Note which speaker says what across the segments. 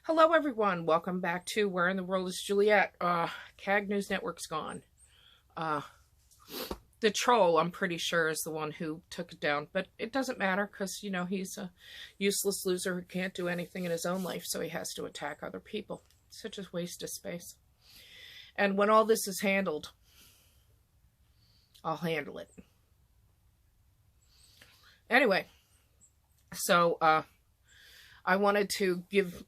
Speaker 1: Hello, everyone. Welcome back to Where in the World is Juliet? CAG News Network's gone. Uh, the troll, I'm pretty sure, is the one who took it down. But it doesn't matter because, he's a useless loser who can't do anything in his own life, so he has to attack other people. Such a waste of space. And when all this is handled, I'll handle it. Anyway, so I wanted to give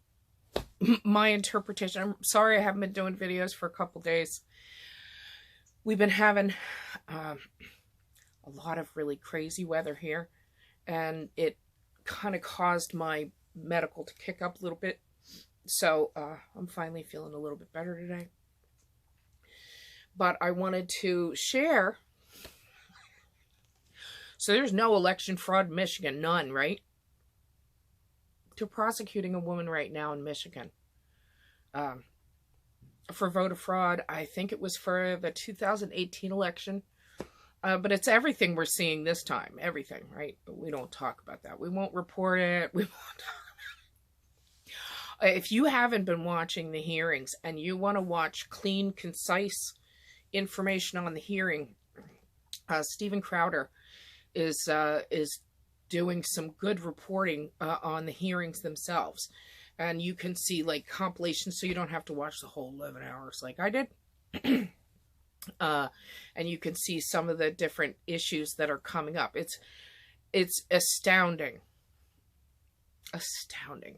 Speaker 1: my interpretation. I'm sorry I haven't been doing videos for a couple days. We've been having a lot of really crazy weather here, and it kind of caused my medical to kick up a little bit. So I'm finally feeling a little bit better today. But I wanted to share. So there's no election fraud in Michigan, none, right? They're prosecuting a woman right now in Michigan for voter fraud. I think it was for the 2018 election. But it's everything we're seeing this time. Everything, right? But we don't talk about that. We won't report it. We won't talk about it. If you haven't been watching the hearings and you want to watch clean, concise information on the hearing, Steven Crowder is doing some good reporting on the hearings themselves. And you can see like compilations so you don't have to watch the whole 11 hours like I did. And you can see some of the different issues that are coming up. It's astounding. Astounding.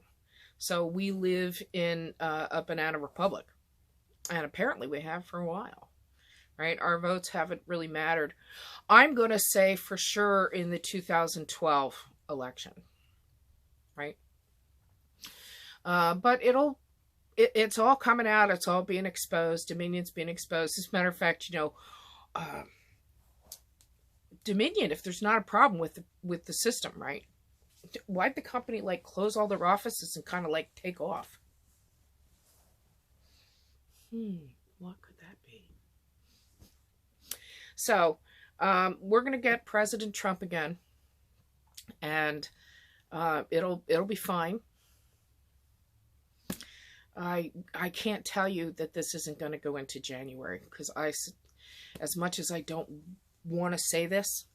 Speaker 1: So we live in a banana republic. And apparently we have for a while. Right? Our votes haven't really mattered. I'm going to say for sure in the 2012 election. Right? But it's all coming out. It's all being exposed. Dominion's being exposed. As a matter of fact, Dominion, if there's not a problem with the system, right? Why'd the company like close all their offices and kind of like take off? What could that be? So, we're going to get President Trump again, and it'll be fine. I can't tell you that this isn't going to go into January, because as much as I don't want to say this,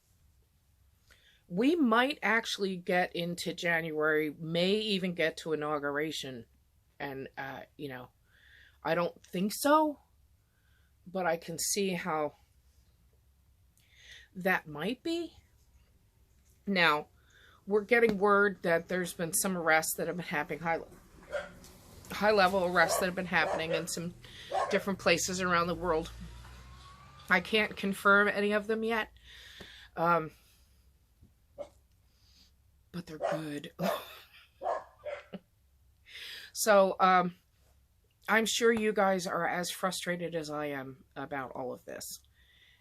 Speaker 1: we might actually get into January, may even get to inauguration, and I don't think so, but I can see how that might be. Now, we're getting word that there's been some arrests that have been happening, high level arrests that have been happening in some different places around the world. I can't confirm any of them yet. But they're good. So, I'm sure you guys are as frustrated as I am about all of this.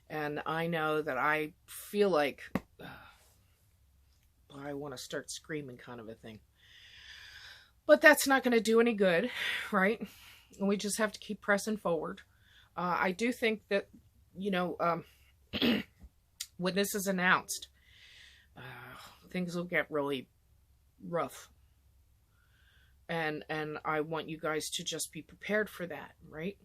Speaker 1: And I know that I feel like I want to start screaming kind of a thing. But that's not going to do any good, right? And we just have to keep pressing forward. I do think that, when this is announced, things will get really rough. And I want you guys to just be prepared for that, right?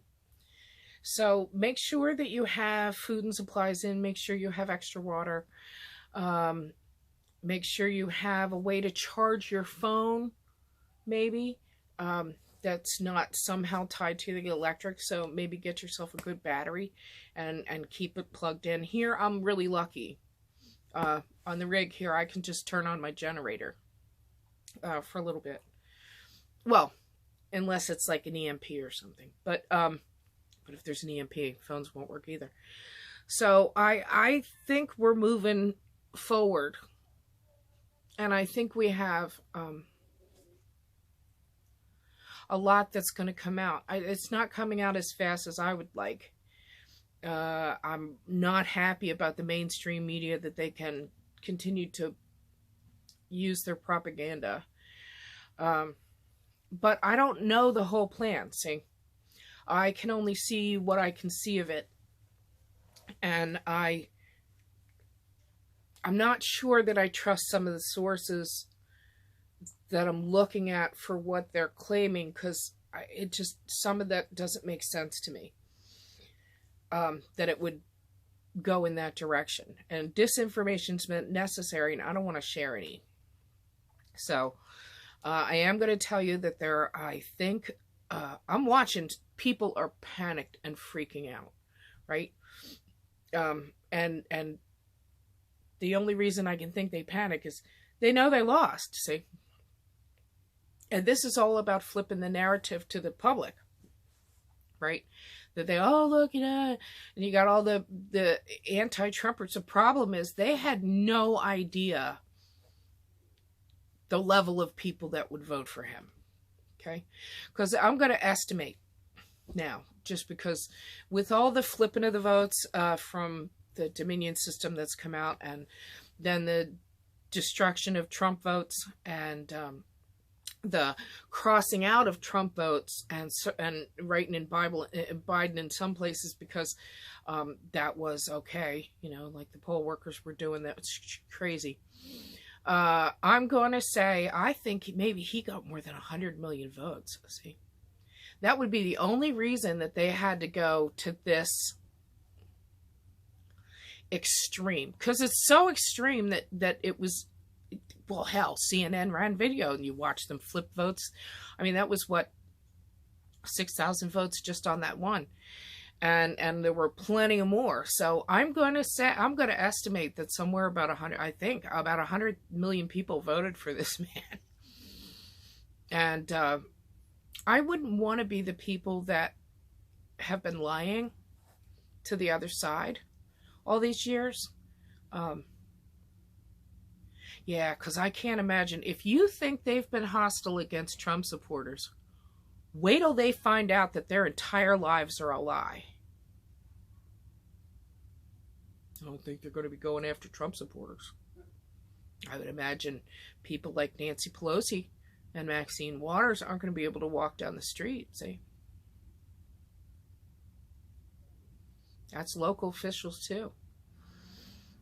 Speaker 1: So make sure that you have food and supplies in. Make sure you have extra water. Make sure you have a way to charge your phone, maybe, that's not somehow tied to the electric. So maybe get yourself a good battery and keep it plugged in. Here, I'm really lucky. On the rig here, I can just turn on my generator for a little bit. Well, unless it's like an EMP or something. But if there's an EMP, phones won't work either. So I think we're moving forward. And I think we have a lot that's going to come out. It's not coming out as fast as I would like. I'm not happy about the mainstream media that they can continue to use their propaganda. But I don't know the whole plan, see? I can only see what I can see of it. And I'm not sure that I trust some of the sources that I'm looking at for what they're claiming, because it just, some of that doesn't make sense to me, that it would go in that direction. And disinformation's necessary, and I don't want to share any. So I am going to tell you that I think, I'm watching, people are panicked and freaking out, right? And the only reason I can think they panic is they know they lost, see? And this is all about flipping the narrative to the public, right? That they, oh, look, and you got all the anti-Trumpers. The problem is they had no idea the level of people that would vote for him, okay? Because I'm going to estimate now, just because with all the flipping of the votes from the Dominion system that's come out, and then the destruction of Trump votes, and the crossing out of Trump votes, and writing in Biden in some places, because that was okay, like the poll workers were doing that. It's crazy. I'm going to say, I think maybe he got more than 100 million votes. See, that would be the only reason that they had to go to this extreme, because it's so extreme that it was, well, hell, CNN ran video and you watch them flip votes. I mean, that was what, 6,000 votes just on that one. And there were plenty of more. So I'm going to estimate that somewhere about 100, I think about 100 million people voted for this man. And I wouldn't want to be the people that have been lying to the other side all these years. Yeah, because I can't imagine. If you think they've been hostile against Trump supporters, wait till they find out that their entire lives are a lie. I don't think they're going to be going after Trump supporters. I would imagine people like Nancy Pelosi and Maxine Waters aren't going to be able to walk down the street, see? That's local officials too.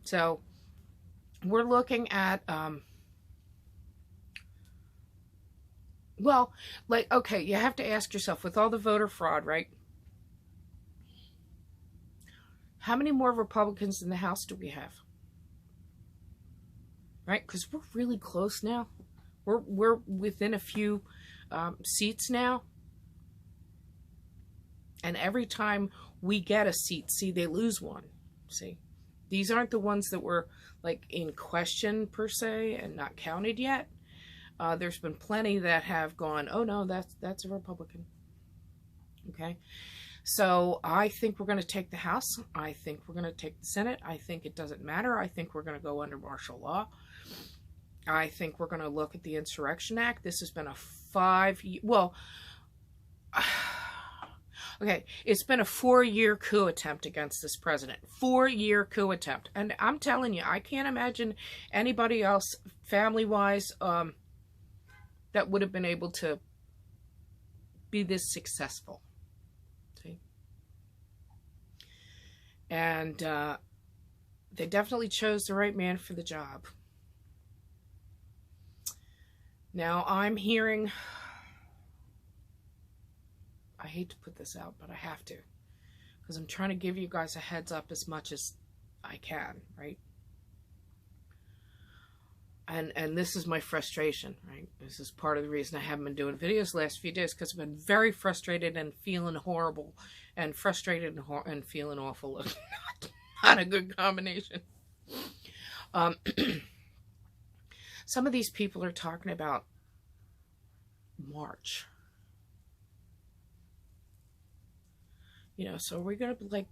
Speaker 1: So we're looking at, well, like, okay, you have to ask yourself, with all the voter fraud, right? How many more Republicans in the House do we have? Right? Because we're really close now. We're within a few seats now. And every time we get a seat, see, they lose one. See? These aren't the ones that were, like, in question, per se, and not counted yet. There's been plenty that have gone, oh, no, that's a Republican. Okay? So I think we're going to take the House. I think we're going to take the Senate. I think it doesn't matter. I think we're going to go under martial law. I think we're going to look at the Insurrection Act. This has been a 5-year, well, okay, it's been a 4-year coup attempt against this president. 4-year coup attempt. And I'm telling you, I can't imagine anybody else, family-wise, that would have been able to be this successful. See? And they definitely chose the right man for the job. Now, I'm hearing, I hate to put this out, but I have to, because I'm trying to give you guys a heads up as much as I can, right? And this is my frustration, right? This is part of the reason I haven't been doing videos the last few days, because I've been very frustrated and feeling horrible, and frustrated and feeling awful. Not a good combination. Some of these people are talking about March. So we're going to, like,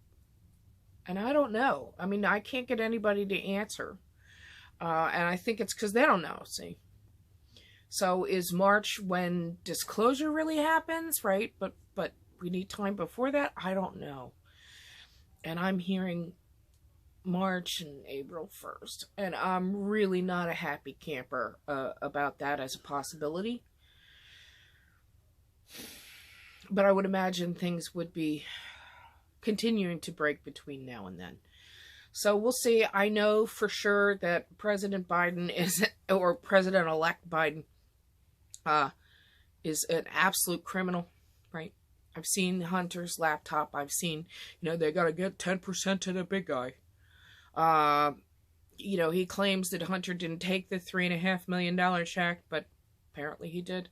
Speaker 1: and I don't know. I mean, I can't get anybody to answer. And I think it's because they don't know, see. So is March when disclosure really happens, right? But we need time before that? I don't know. And I'm hearing March and April 1st. And I'm really not a happy camper about that as a possibility. But I would imagine things would be continuing to break between now and then. So we'll see. I know for sure that President Biden is, or President-elect Biden is an absolute criminal, right? I've seen Hunter's laptop. I've seen, they got to get 10% to the big guy. He claims that Hunter didn't take the $3.5 million check, but apparently he did,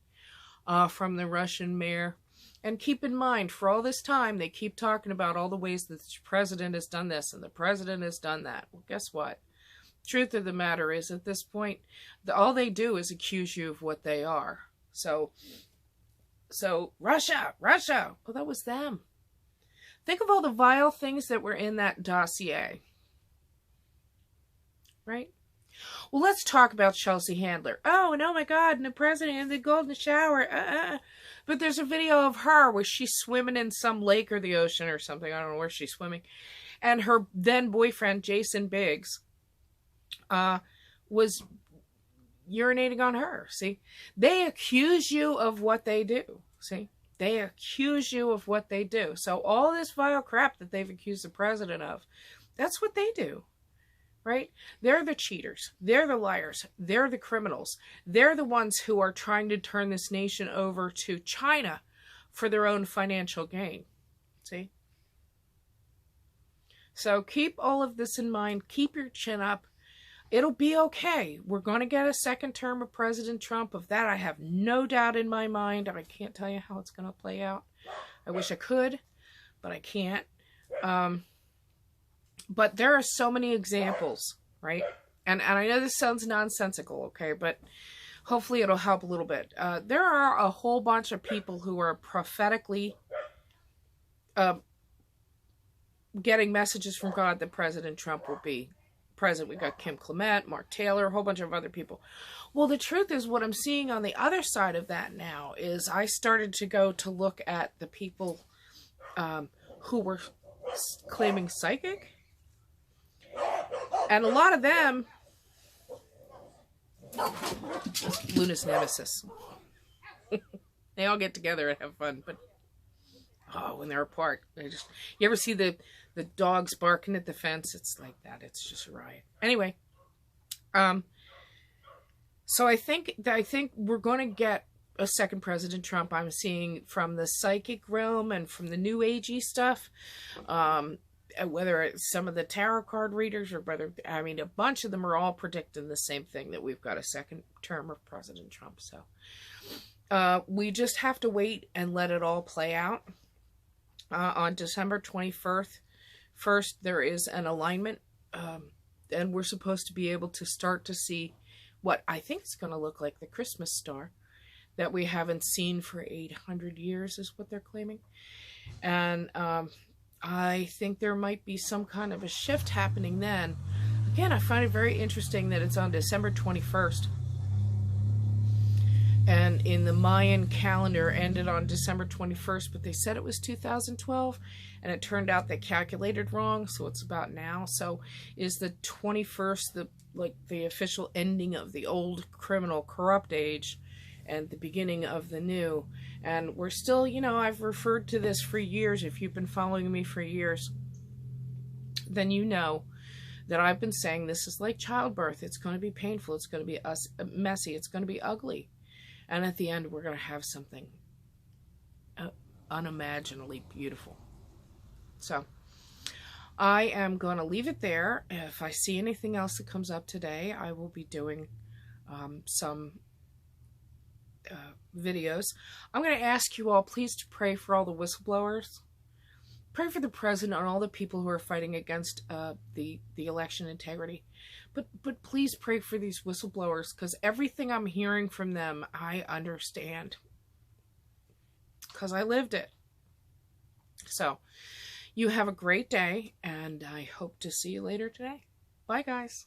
Speaker 1: from the Russian mayor. And keep in mind, for all this time, they keep talking about all the ways that the president has done this and the president has done that. Well, guess what? Truth of the matter is, at this point, all they do is accuse you of what they are. So Russia. Well, that was them. Think of all the vile things that were in that dossier. Right? Well, let's talk about Chelsea Handler. Oh, and oh my God, and the president in the golden shower. But there's a video of her where she's swimming in some lake or the ocean or something. I don't know where she's swimming. And her then boyfriend, Jason Biggs, was urinating on her. See? They accuse you of what they do. See? They accuse you of what they do. So all this vile crap that they've accused the president of, that's what they do. Right? They're the cheaters. They're the liars. They're the criminals. They're the ones who are trying to turn this nation over to China for their own financial gain. See? So keep all of this in mind. Keep your chin up. It'll be okay. We're going to get a second term of President Trump. Of that, I have no doubt in my mind. I can't tell you how it's going to play out. I wish I could, but I can't. But there are so many examples, right? And I know this sounds nonsensical, okay? But hopefully it'll help a little bit. There are a whole bunch of people who are prophetically getting messages from God that President Trump will be president. We've got Kim Clement, Mark Taylor, a whole bunch of other people. Well, the truth is, what I'm seeing on the other side of that now is I started to go to look at the people who were claiming psychic. And a lot of them, Luna's nemesis. They all get together and have fun, but when they're apart, you ever see the dogs barking at the fence? It's like that. It's just a riot. Anyway, so I think we're going to get a second President Trump. I'm seeing from the psychic realm and from the new agey stuff. Whether it's some of the tarot card readers or a bunch of them are all predicting the same thing, that we've got a second term of President Trump. So we just have to wait and let it all play out. On December 21st, there is an alignment, and we're supposed to be able to start to see what I think is going to look like the Christmas star that we haven't seen for 800 years, is what they're claiming. And I think there might be some kind of a shift happening then. Again, I find it very interesting that it's on December 21st. And in the Mayan calendar ended on December 21st, but they said it was 2012, and it turned out they calculated wrong, so it's about now. So is the 21st the official ending of the old criminal corrupt age and the beginning of the new? And we're still, I've referred to this for years. If you've been following me for years, then you know that I've been saying this is like childbirth. It's going to be painful. It's going to be messy. It's going to be ugly. And at the end, we're going to have something unimaginably beautiful. So I am going to leave it there. If I see anything else that comes up today, I will be doing some videos. I'm going to ask you all, please, to pray for all the whistleblowers. Pray for the president and all the people who are fighting against the election integrity. But please pray for these whistleblowers, because everything I'm hearing from them, I understand. Because I lived it. So, you have a great day, and I hope to see you later today. Bye, guys.